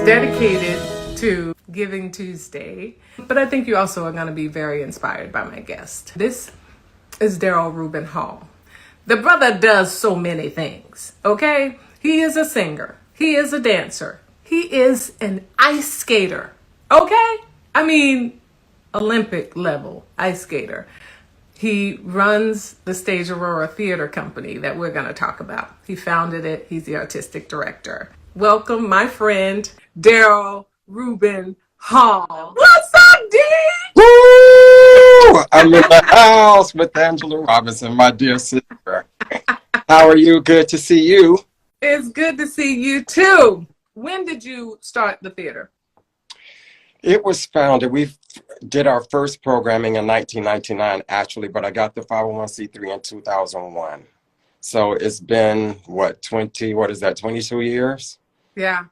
dedicated to Giving Tuesday, but I think you also are going to be very inspired by my guest. This is DARRYL Hall. The brother does so many things, okay? He is a singer. He is a dancer. He is an ice skater, okay? I mean, Olympic level ice skater. He runs the Stage Aurora Theater Company that we're going to talk about. He founded it. He's the artistic director. Welcome, my friend, DARRYL Hall. What's up, D? Woo! I'm in the house with Angela Robinson, my dear sister. How are you? Good to see you. It's good to see you, too. When did you start the theater? It was founded, we did our first programming in 1999, actually, but I got the 501c3 in 2001. So it's been, 22 years? Yeah.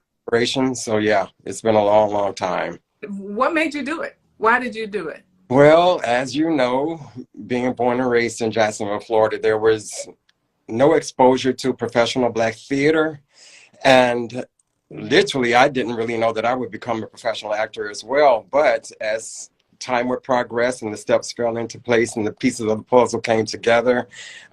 So yeah, it's been a long, long time. What made you do it? Why did you do it? Well, as you know, being born and raised in Jacksonville, Florida, there was no exposure to professional Black theater. And literally, I didn't really know that I would become a professional actor as well. But as time would progress and the steps fell into place and the pieces of the puzzle came together,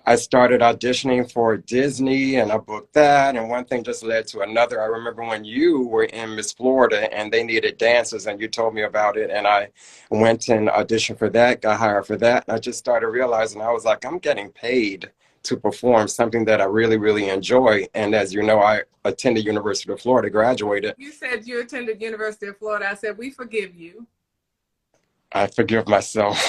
I started auditioning for Disney and I booked that. And one thing just led to another. I remember when you were in Miss Florida and they needed dancers and you told me about it. And I went and auditioned for that, got hired for that. And I just started realizing, I was like, I'm getting paid to perform something that I really, really enjoy. And as you know, I attended University of Florida, graduated. You said you attended University of Florida. I said, we forgive you. I forgive myself.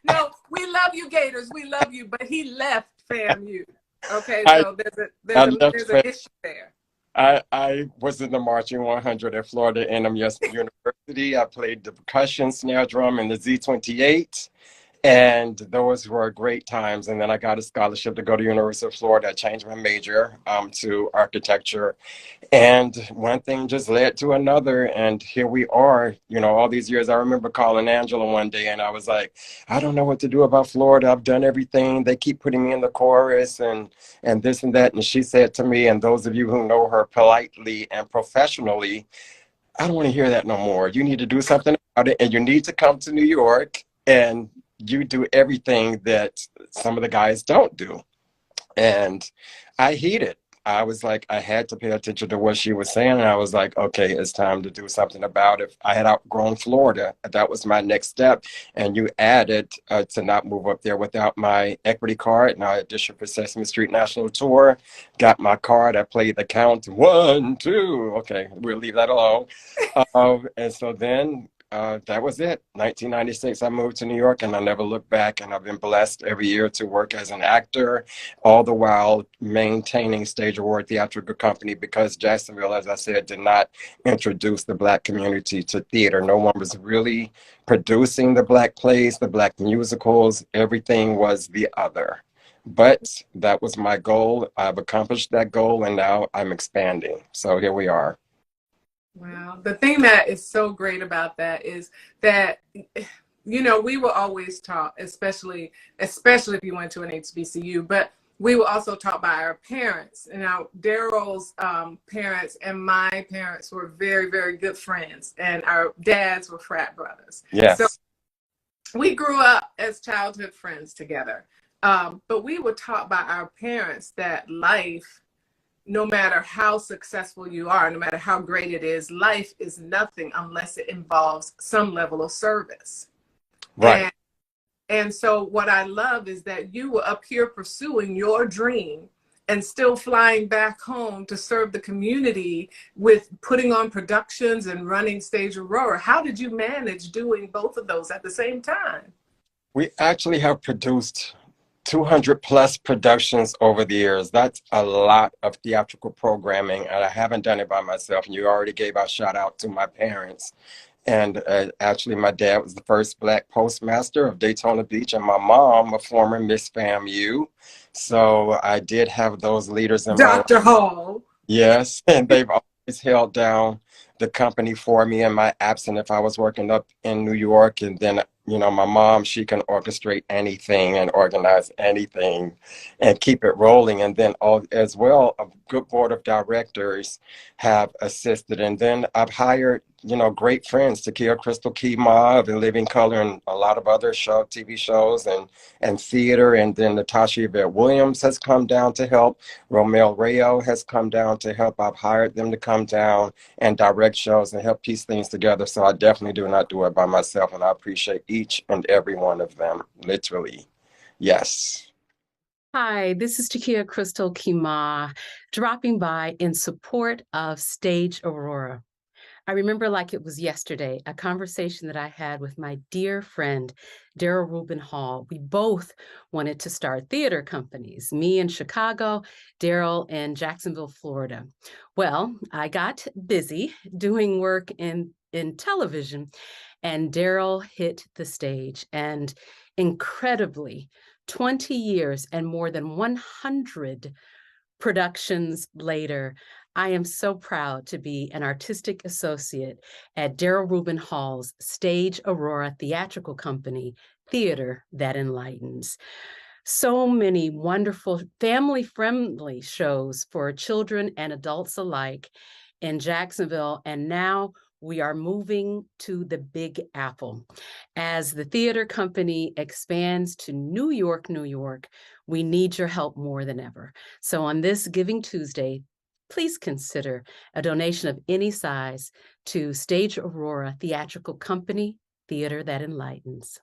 No, we love you, Gators. We love you, but he left FAMU. Okay, so there's an issue there. I was in the marching 100 at Florida A&M University. I played the percussion, snare drum, and the Z28. And those were great times. And then I got a scholarship to go to University of Florida. I changed my major to architecture. And one thing just led to another. And here we are, you know, all these years. I remember calling Angela one day and I was like, I don't know what to do about Florida. I've done everything. They keep putting me in the chorus and this and that. And she said to me, and those of you who know her politely and professionally, I don't want to hear that no more. You need to do something about it. And you need to come to New York and you do everything that some of the guys don't do. And I heeded. I was like, I had to pay attention to what she was saying. And I was like, okay, it's time to do something about it. I had outgrown Florida. That was my next step. And you added to not move up there without my equity card. And I auditioned for Sesame Street National Tour, got my card. I played the count 1, 2. Okay, we'll leave that alone. And so then that was it. 1996, I moved to New York and I never looked back. And I've been blessed every year to work as an actor, all the while maintaining Stage Aurora Theatrical Company because Jacksonville, as I said, did not introduce the Black community to theater. No one was really producing the Black plays, the Black musicals. Everything was the other. But that was my goal. I've accomplished that goal and now I'm expanding. So here we are. Wow. The thing that is so great about that is that, you know, we were always taught, especially if you went to an HBCU, but we were also taught by our parents. And now DARRYL's parents and my parents were very, very good friends, and our dads were frat brothers. Yes. So we grew up as childhood friends together. But we were taught by our parents that life, no matter how successful you are, no matter how great it is, life is nothing unless it involves some level of service. Right. And so what I love is that you were up here pursuing your dream and still flying back home to serve the community with putting on productions and running Stage Aurora. How did you manage doing both of those at the same time? We actually have produced 200 plus productions over the years. That's a lot of theatrical programming, and I haven't done it by myself. And you already gave a shout out to my parents. And actually, my dad was the first Black postmaster of Daytona Beach, and my mom, a former Miss FAMU. So I did have those leaders in Dr. Hall. Yes, and they've always held down the company for me in my absence if I was working up in New York. And then you know, my mom, she can orchestrate anything and organize anything and keep it rolling. And then all as well, a good board of directors have assisted. And then I've hired, you know, great friends, Takia Crystal Keyma of In Living Color and a lot of other TV shows and theater. And then Natasha Yvette Williams has come down to help. Romel Rayo has come down to help. I've hired them to come down and direct shows and help piece things together. So I definitely do not do it by myself. And I appreciate each and every one of them, literally. Yes. Hi, this is Takia Crystal Kima, dropping by in support of Stage Aurora. I remember like it was yesterday, a conversation that I had with my dear friend, DARRYL Hall. We both wanted to start theater companies, me in Chicago, Daryl in Jacksonville, Florida. Well, I got busy doing work in television, and Daryl hit the stage. And incredibly, 20 years and more than 100 productions later, I am so proud to be an artistic associate at DARRYL Hall's Stage Aurora Theatrical Company, Theater That Enlightens. So many wonderful family-friendly shows for children and adults alike in Jacksonville, and now we are moving to the Big Apple. As the theater company expands to New York, New York, we need your help more than ever. So on this Giving Tuesday, please consider a donation of any size to Stage Aurora Theatrical Company, Theater That Enlightens.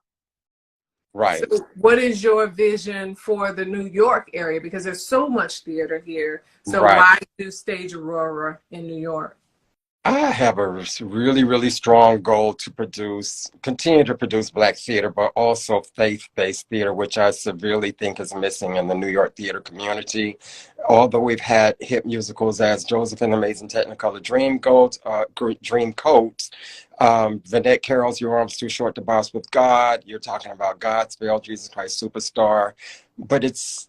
Right. So what is your vision for the New York area? Because there's so much theater here. So Right. why do Stage Aurora in New York? I have a really, really strong goal to continue to produce Black theater, but also faith-based theater, which I severely think is missing in the New York theater community. Although we've had hit musicals as Joseph and the Amazing Technicolor Dreamcoat, Vinette Carroll's Your Arms Too Short to Bounce with God. You're talking about Godspell, Jesus Christ Superstar, but it's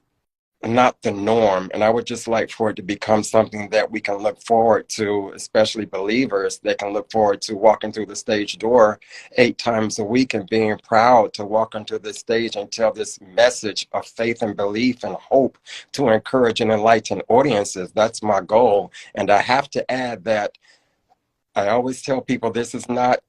not the norm. And I would just like for it to become something that we can look forward to, especially believers that can look forward to walking through the stage door 8 times a week and being proud to walk onto the stage and tell this message of faith and belief and hope to encourage and enlighten audiences. That's my goal. And I have to add that I always tell people this is not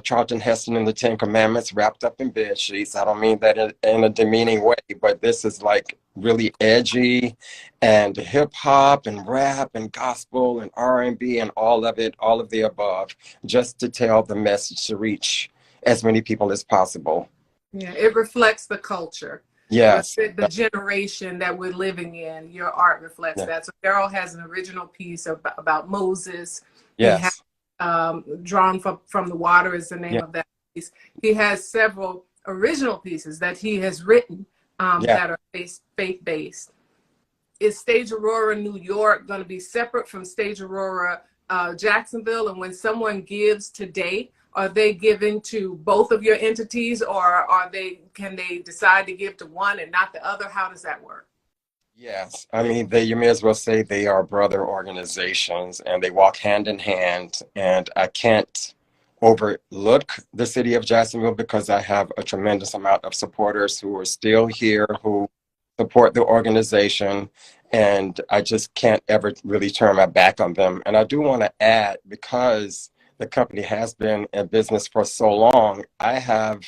Charlton Heston and the Ten Commandments wrapped up in bed sheets. I don't mean that in a demeaning way, but this is like really edgy and hip hop and rap and gospel and R&B and all of it, all of the above, just to tell the message to reach as many people as possible. Yeah, it reflects the culture. Yes. The generation that we're living in. Your art reflects that. So Daryl has an original piece about Moses. Yes. Drawn from the Water is the name of that piece. He has several original pieces that he has written that are faith-based. Is Stage Aurora New York going to be separate from Stage Aurora Jacksonville? And when someone gives today, are they giving to both of your entities, or can they decide to give to one and not the other? How does that work? Yes, I mean, you may as well say they are brother organizations and they walk hand in hand. And I can't overlook the city of Jacksonville because I have a tremendous amount of supporters who are still here, who support the organization. And I just can't ever really turn my back on them. And I do want to add, because the company has been in business for so long, I have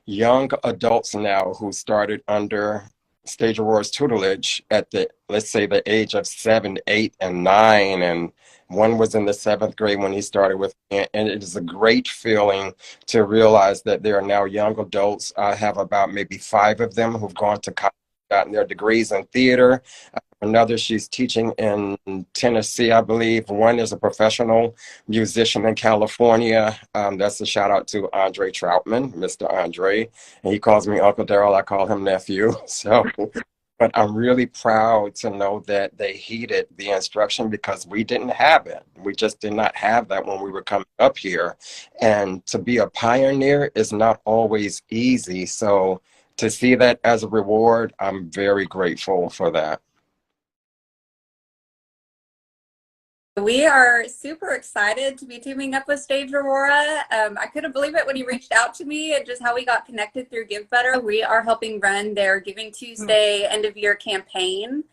young adults now who started under Stage Aurora's tutelage at let's say the age of 7, 8, and 9, and one was in the 7th grade when he started with me. And it is a great feeling to realize that there are now young adults. I have about maybe 5 of them who've gone to college, gotten their degrees in theater. Another, she's teaching in Tennessee, I believe. One is a professional musician in California. That's a shout out to Andre Troutman, Mr. Andre. And he calls me Uncle Daryl. I call him nephew. So, but I'm really proud to know that they heeded the instruction, because we didn't have it. We just did not have that when we were coming up here. And to be a pioneer is not always easy. So to see that as a reward, I'm very grateful for that. We are super excited to be teaming up with Stage Aurora. I couldn't believe it when he reached out to me and just how we got connected through Give Better. We are helping run their Giving Tuesday end of year campaign.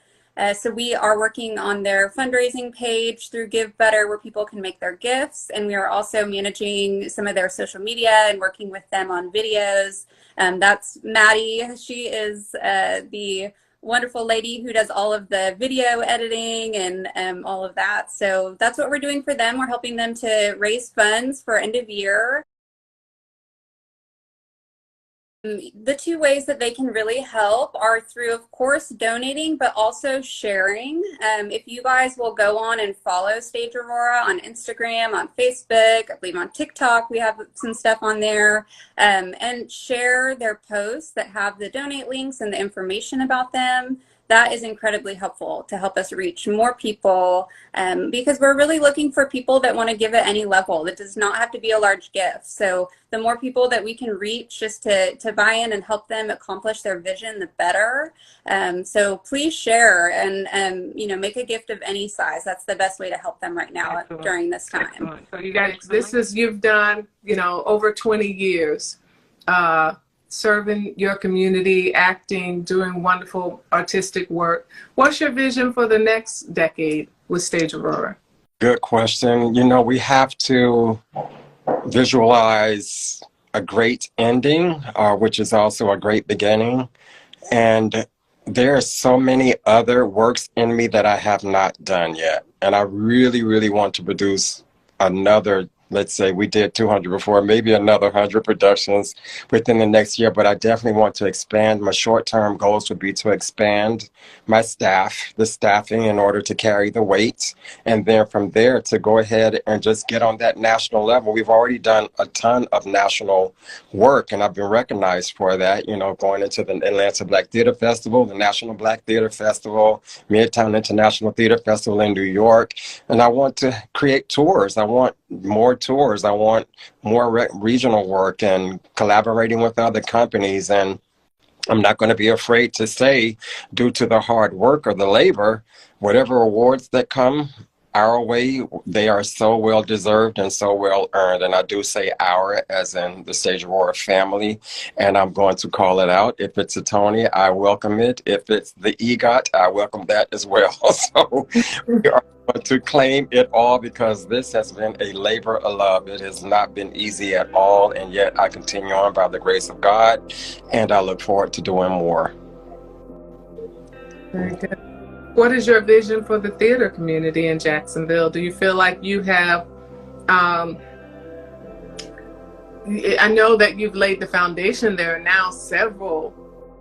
So we are working on their fundraising page through Give Better where people can make their gifts. And we are also managing some of their social media and working with them on videos. That's Maddie. She is the wonderful lady who does all of the video editing and all of that. So that's what we're doing for them. We're helping them to raise funds for end of year. The two ways that they can really help are through, of course, donating, but also sharing. If you guys will go on and follow Stage Aurora on Instagram, on Facebook, I believe on TikTok, we have some stuff on there, and share their posts that have the donate links and the information about them. That is incredibly helpful to help us reach more people because we're really looking for people that want to give at any level. It does not have to be a large gift. So the more people that we can reach just to buy in and help them accomplish their vision, the better. So please share and you know, make a gift of any size. That's the best way to help them right now during this time. Excellent. So you guys, this is, you've done, you know, over 20 years. Serving your community, acting, doing wonderful artistic work. What's your vision for the next decade with Stage Aurora? Good question. You know, we have to visualize a great ending, which is also a great beginning. And there are so many other works in me that I have not done yet. And I really, really want to produce another, let's say we did 200 before, maybe another 100 productions within the next year, but I definitely want to expand. My short-term goals would be to expand my staff, the staffing in order to carry the weight. And then from there to go ahead and just get on that national level. We've already done a ton of national work and I've been recognized for that, you know, going into the Atlanta Black Theater Festival, the National Black Theater Festival, Midtown International Theater Festival in New York. And I want to create tours. I want more tours. I want more regional work and collaborating with other companies. And I'm not going to be afraid to say, due to the hard work or the labor, whatever awards that come our way, they are so well deserved and so well earned. And I do say our as in the Stage Aurora family, and I'm going to call it out. If it's a Tony, I welcome it. If it's the EGOT, I welcome that as well. So we are going to claim it all because this has been a labor of love. It has not been easy at all, and yet I continue on by the grace of God, and I look forward to doing more. Very good. What is your vision for the theater community in Jacksonville? Do you feel like you have, I know that you've laid the foundation. There are now several,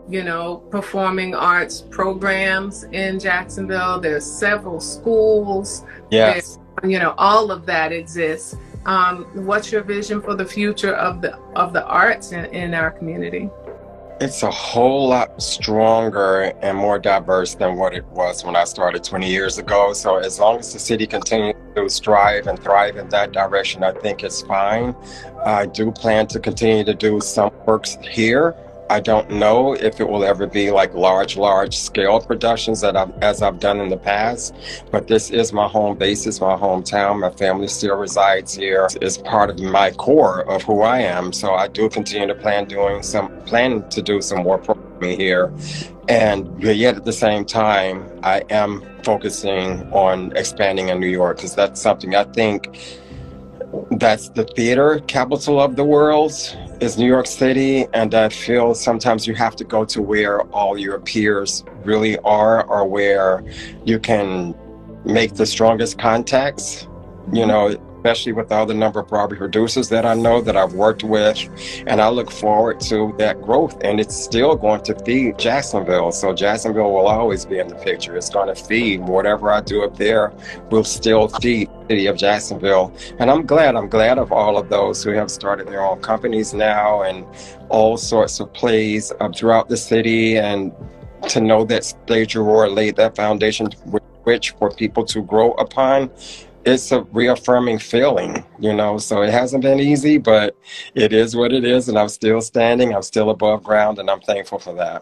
you know, performing arts programs in Jacksonville. There's several schools. Yes. You know, all of that exists. What's your vision for the future of the arts in our community? It's a whole lot stronger and more diverse than what it was when I started 20 years ago. So as long as the city continues to strive and thrive in that direction, I think it's fine. I do plan to continue to do some works here. I don't know if it will ever be like large scale productions that as I've done in the past, but this is my home base, it's my hometown. My family still resides here. It's part of my core of who I am. So I do continue to plan to do some more programming here. And yet at the same time, I am focusing on expanding in New York because that's something I think that's the theater capital of the world is New York City, and I feel sometimes you have to go to where all your peers really are or where you can make the strongest contacts, you know, especially with all the number of Broadway producers that I know that I've worked with, and I look forward to that growth, and it's still going to feed Jacksonville. So Jacksonville will always be in the picture. It's going to feed whatever I do up there will still feed the city of Jacksonville. And I'm glad of all of those who have started their own companies now and all sorts of plays throughout the city, and to know that Stage Aurora laid that foundation which for people to grow upon. It's a reaffirming feeling, you know, so it hasn't been easy, but it is what it is. And I'm still standing, I'm still above ground, and I'm thankful for that.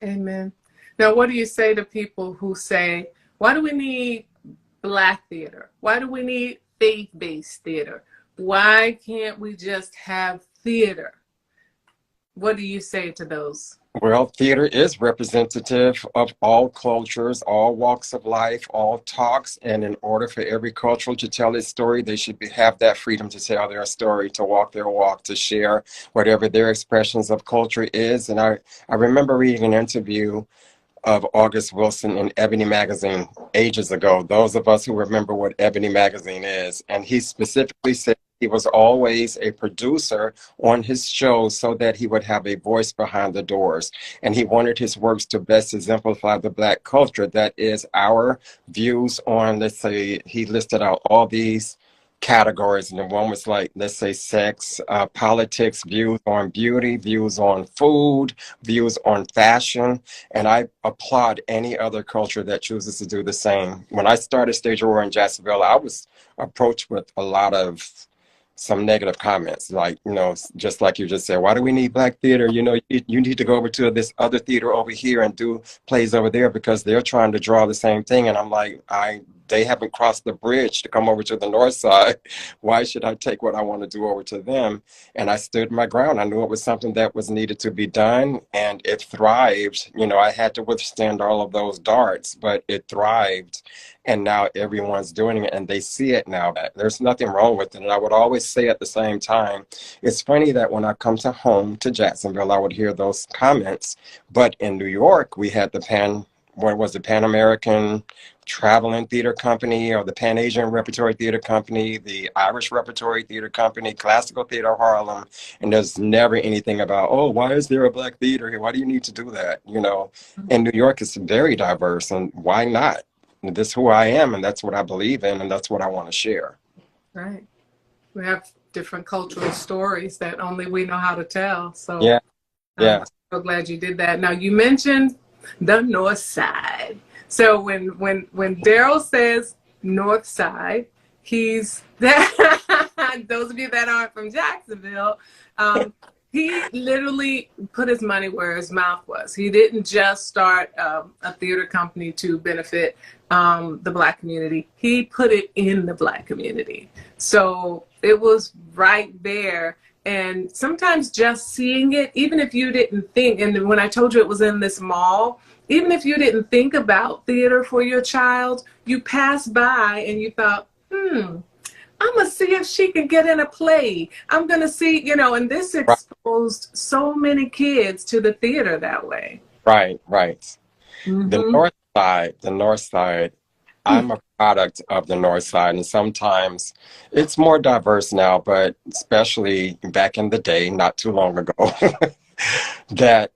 Amen. Now, what do you say to people who say, why do we need Black theater? Why do we need faith-based theater? Why can't we just have theater? What do you say to those? Well, theater is representative of all cultures, all walks of life, all talks, and in order for every culture to tell its story, they should have that freedom to tell their story, to walk their walk, to share whatever their expressions of culture is. And I remember reading an interview of August Wilson in Ebony Magazine ages ago, those of us who remember what Ebony Magazine is. And he specifically said he was always a producer on his shows so that he would have a voice behind the doors. And he wanted his works to best exemplify the Black culture. That is our views on, let's say, he listed out all these categories, and then one was like, let's say, sex, politics, views on beauty, views on food, views on fashion. And I applaud any other culture that chooses to do the same. When I started Stage Aurora in Jacksonville, I was approached with a lot of some negative comments, like, you know, just like you just said, why do we need Black theater? You know, you need to go over to this other theater over here and do plays over there because they're trying to draw the same thing. And I'm like, they haven't crossed the bridge to come over to the north side. Why should I take what I want to do over to them? And I stood my ground. I knew it was something that was needed to be done, and it thrived. You know, I had to withstand all of those darts, but it thrived. And now everyone's doing it, and they see it now. There's nothing wrong with it. And I would always say at the same time, it's funny that when I come to home to Jacksonville, I would hear those comments. But in New York, we had the Pan American Traveling Theater Company, or the Pan Asian Repertory Theater Company, the Irish Repertory Theater Company, Classical Theater Harlem, and there's never anything about, oh, why is there a Black theater here? Why do you need to do that? You know, in New York, it's very diverse, and why not? This is who I am, and that's what I believe in, and that's what I want to share. Right. We have different cultural stories that only we know how to tell. So yeah, I'm so glad you did that. Now, you mentioned the North Side. So when DARRYL says North Side, he's those of you that aren't from Jacksonville, he literally put his money where his mouth was. He didn't just start a theater company to benefit the Black community. He put it in the Black community. So it was right there. And sometimes just seeing it, even if you didn't think, and when I told you it was in this mall, even if you didn't think about theater for your child, you passed by and you thought, I'm going to see if she can get in a play. I'm going to see, you know, and this exposed so many kids to the theater that way. Right. Mm-hmm. The North Side, I'm a product of the North Side, and sometimes it's more diverse now, but especially back in the day, not too long ago, that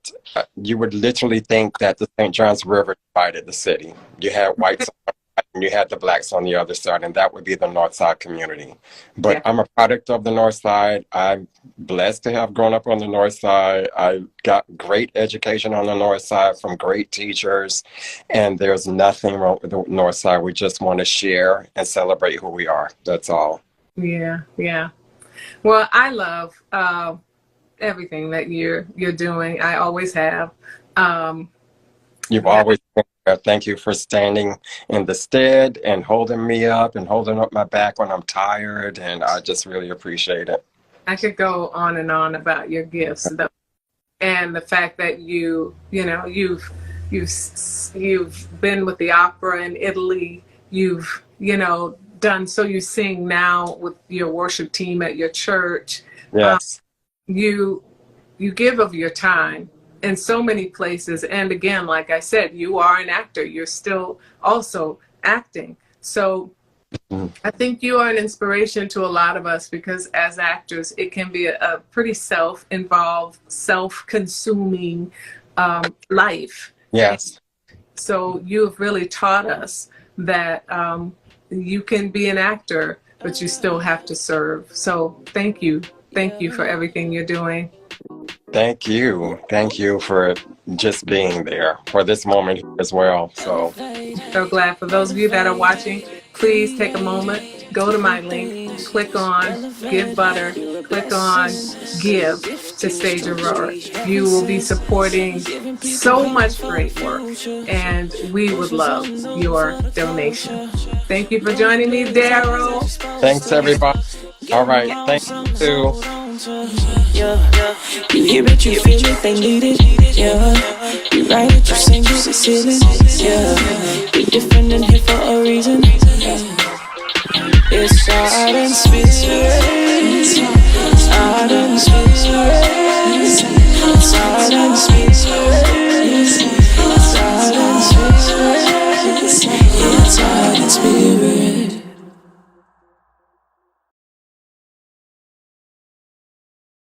you would literally think that the St. Johns River divided the city. You had whites on one side and you had the Blacks on the other side, and that would be the North Side community. But yeah. I'm a product of the North Side. I'm blessed to have grown up on the North Side. I got great education on the North Side from great teachers, and there's nothing wrong with the North Side. We just want to share and celebrate who we are. That's all. Yeah. Well, I love everything that you're doing. I always have. You've always been there. Thank you for standing in the stead and holding me up and holding up my back when I'm tired, and I just really appreciate it. I could go on and on about your gifts, though, and the fact that you've been with the opera in Italy. You've done so. You sing now with your worship team at your church. Yes. You give of your time in so many places. And again, like I said, you are an actor. You're still also acting. So I think you are an inspiration to a lot of us, because as actors, it can be a pretty self-involved, self-consuming life. Yes. So you've really taught us that you can be an actor, but you still have to serve. So thank you. Thank you for everything you're doing. Thank you. Thank you for just being there for this moment as well. So glad. For those of you that are watching, please take a moment, go to my link, click on Give Butter, click on Give to Stage Aurora. You will be supporting so much great work, and we would love your donation. Thank you for joining me, Daryl. Thanks, everybody. All right. Thank you. Yeah, you hear it, you feel it, they need it. Yeah, you write it, you sing it, it's ceiling. Yeah, we different and here for a reason. Yeah. It's short and sweet.